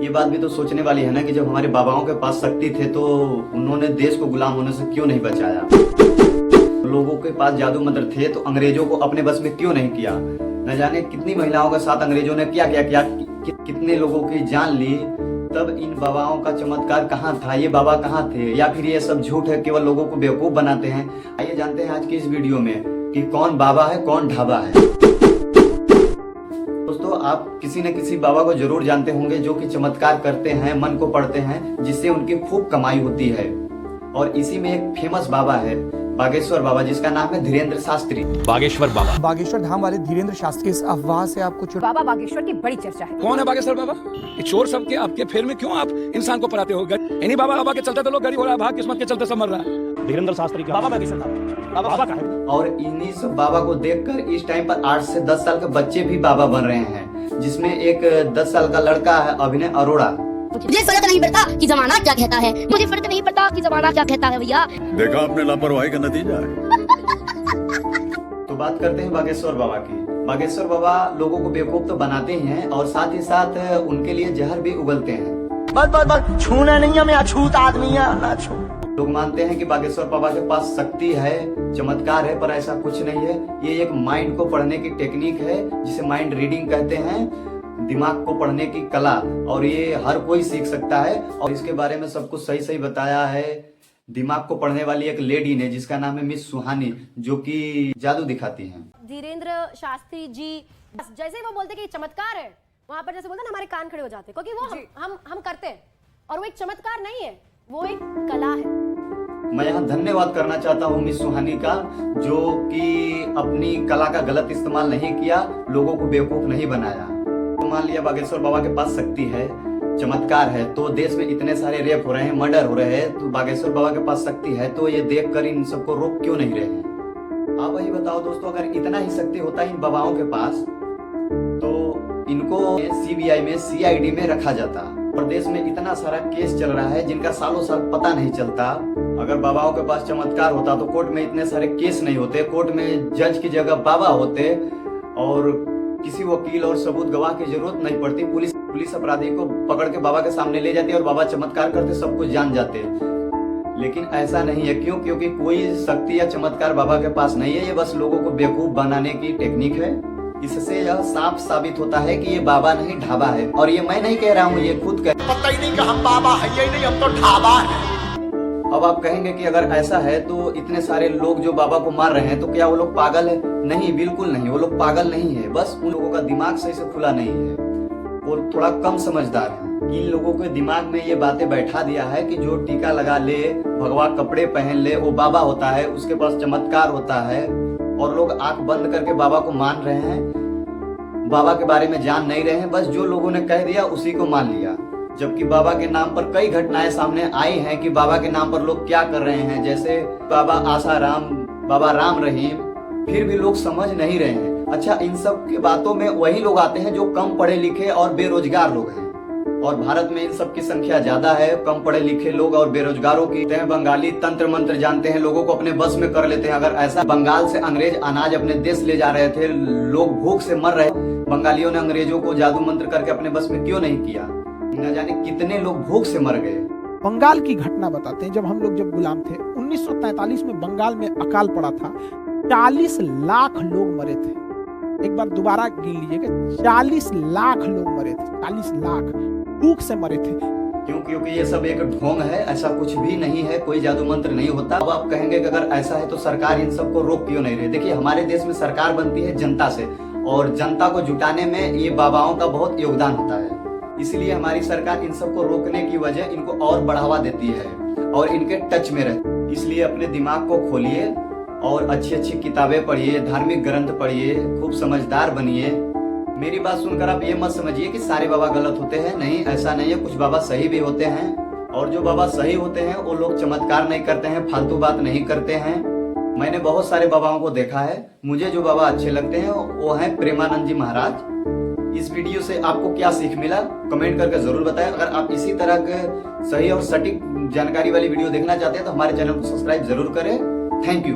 ये बात भी तो सोचने वाली है ना कि जब हमारे बाबाओं के पास शक्ति थे तो उन्होंने देश को गुलाम होने से क्यों नहीं बचाया। लोगों के पास जादू मंत्र थे तो अंग्रेजों को अपने बस में क्यों नहीं किया। न जाने कितनी महिलाओं के साथ अंग्रेजों ने क्या क्या किया, कितने लोगों की जान ली। तब इन बाबाओं का चमत्कार कहाँ था, ये बाबा कहाँ थे, या फिर ये सब झूठ है, केवल लोगों को बेवकूफ बनाते हैं। आइए जानते हैं आज की इस वीडियो में कि कौन बाबा है कौन ढाबा है। दोस्तों, आप किसी न किसी बाबा को जरूर जानते होंगे जो कि चमत्कार करते हैं, मन को पढ़ते हैं, जिससे उनकी खूब कमाई होती है। और इसी में एक फेमस बाबा है बागेश्वर बाबा, जिसका नाम है धीरेन्द्र शास्त्री। बागेश्वर बाबा, बागेश्वर धाम वाले धीरेन्द्र शास्त्री। इस अफवाह से आपको बाबा बागेश्वर की बड़ी चर्चा है। कौन है बागेश्वर बाबा? ये चोर सबके आपके फेर में क्यों आप इंसान को पढ़ाते हो? इन्हीं बाबा के चलते तो लोग गरीब हो रहा है, भाग किस्मत के चलते सब मर रहा है। धीरेन्द्र शास्त्री का बाबा बागेश्वर बाबा का है। और इन्हीं सब बाबा को देखकर इस टाइम पर 8 से 10 साल के बच्चे भी बाबा बन रहे हैं, जिसमें एक 10 साल का लड़का है अभिनय अरोड़ा। मुझे फर्क नहीं पड़ता कि जमाना क्या कहता है, मुझे फर्क नहीं पड़ता कि जमाना क्या कहता है भैया। देखा आपने लापरवाही का नतीजा है। तो बात करते हैं बागेश्वर बाबा की। बागेश्वर बाबा लोगों को बेवकूफ तो बनाते ही हैं और साथ ही साथ उनके लिए जहर भी उगलते हैं। बस छूना नहीं है, मैं अछूत आदमी है ना छू। लोग मानते हैं कि बागेश्वर बाबा के पास शक्ति है, चमत्कार है, पर ऐसा कुछ नहीं है। ये एक माइंड को पढ़ने की टेक्निक है, जिसे माइंड रीडिंग कहते हैं, दिमाग को पढ़ने की कला। और ये हर कोई सीख सकता है और इसके बारे में सब कुछ सही सही बताया है दिमाग को पढ़ने वाली एक लेडी ने, जिसका नाम है मिस सुहानी, जो कि जादू दिखाती हैं। धीरेन्द्र शास्त्री जी जैसे ही वो बोलते कि चमत्कार है, वहां पर जैसे बोलते हैं ना, हमारे कान खड़े हो जाते, क्योंकि वो हम करते हैं और वो एक चमत्कार नहीं है, वो एक कला है। मैं यहाँ धन्यवाद करना चाहता हूँ मिस सुहानी का, जो कि अपनी कला का गलत इस्तेमाल नहीं किया, लोगों को बेवकूफ नहीं बनाया। तो मान लिया बागेश्वर बाबा के पास शक्ति है, चमत्कार है, तो देश में इतने सारे रेप हो रहे हैं, मर्डर हो रहे हैं, तो बागेश्वर बाबा के पास शक्ति है, तो ये देखकर इन सबको रोक क्यों नहीं रहे हैं। आप वही बताओ दोस्तों, अगर इतना ही शक्ति होता इन बाबाओं के पास तो इनको CBI में CID में रखा जाता। प्रदेश में इतना सारा केस चल रहा है जिनका सालों साल पता नहीं चलता। अगर बाबाओं के पास चमत्कार होता तो कोर्ट में इतने सारे केस नहीं होते, कोर्ट में जज की जगह बाबा होते और किसी वकील और सबूत गवाह की जरूरत नहीं पड़ती। पुलिस अपराधी को पकड़ के बाबा के सामने ले जाती और बाबा चमत्कार करते, सब कुछ जान जाते। लेकिन ऐसा नहीं है। क्यों? क्योंकि कोई शक्ति या चमत्कार बाबा के पास नहीं है। ये बस लोगों को बेवकूफ बनाने की टेक्निक है। इससे यह साफ साबित होता है कि ये बाबा नहीं ढाबा है। और ये मैं नहीं कह रहा हूँ, ये खुद कह। पता ही नहीं कि हम बाबा है ही नहीं, हम तो ढाबा है। अब आप कहेंगे कि अगर ऐसा है तो इतने सारे लोग जो बाबा को मार रहे हैं तो क्या वो लोग पागल है? नहीं, बिल्कुल नहीं, वो लोग पागल नहीं है। बस उन लोगों का दिमाग सही से खुला नहीं है, वो थोड़ा कम समझदार है। इन लोगों के दिमाग में ये बातें बैठा दिया है कि जो टीका लगा ले, भगवा कपड़े पहन ले, वो बाबा होता है, उसके पास चमत्कार होता है। और लोग आंख बंद करके बाबा को मान रहे हैं, बाबा के बारे में जान नहीं रहे हैं। बस जो लोगों ने कह दिया उसी को मान लिया। जबकि बाबा के नाम पर कई घटनाएं सामने आई हैं कि बाबा के नाम पर लोग क्या कर रहे हैं, जैसे बाबा आसाराम, बाबा राम रहीम, फिर भी लोग समझ नहीं रहे हैं। अच्छा, इन सब की बातों में वही लोग आते हैं जो कम पढ़े लिखे और बेरोजगार लोग हैं। और भारत में इन सब की संख्या ज्यादा है, कम पढ़े लिखे लोग और बेरोजगारों की। बंगाली तंत्र मंत्र जानते हैं, लोगों को अपने बस में कर लेते हैं। अगर ऐसा बंगाल से अंग्रेज अनाज अपने देश ले जा रहे थे, लोग भूख से मर रहे, बंगालियों ने अंग्रेजों को जादू मंत्र करके अपने बस में क्यों नहीं किया? न जाने कितने लोग भूख से मर गए। बंगाल की घटना बताते हैं। जब गुलाम थे 1943 में बंगाल में अकाल पड़ा था, 40 लाख लोग मरे थे। एक बार दोबारा गिन लीजिएगा, 40 लाख लोग मरे थे, 40 लाख भूख से मरे थे। क्योंकि ये सब एक ढोंग है, ऐसा कुछ भी नहीं है, कोई जादू मंत्र नहीं होता। अब आप कहेंगे कि अगर ऐसा है तो सरकार इन सबको रोक क्यों नहीं रही? देखिए, हमारे देश में सरकार बनती है जनता से, और जनता को जुटाने में ये बाबाओं का बहुत योगदान होता है। इसलिए हमारी सरकार इन सबको रोकने की वजह इनको और बढ़ावा देती है और इनके टच में रहती। इसलिए अपने दिमाग को खोलिए और अच्छी अच्छी किताबें पढ़िए, धार्मिक ग्रंथ पढ़िए, खूब समझदार बनिए। मेरी बात सुनकर आप ये मत समझिए कि सारे बाबा गलत होते हैं। नहीं, ऐसा नहीं है। कुछ बाबा सही भी होते हैं, और जो बाबा सही होते हैं वो लोग चमत्कार नहीं करते हैं, फालतू बात नहीं करते हैं। मैंने बहुत सारे बाबाओं को देखा है। मुझे जो बाबा अच्छे लगते हैं वो हैं प्रेमानंद जी महाराज। इस वीडियो से आपको क्या सीख मिला, कमेंट करके जरूर बताएं। अगर आप इसी तरह के सही और सटीक जानकारी वाली वीडियो देखना चाहते हैं तो हमारे चैनल को सब्सक्राइब जरूर करें। Thank you.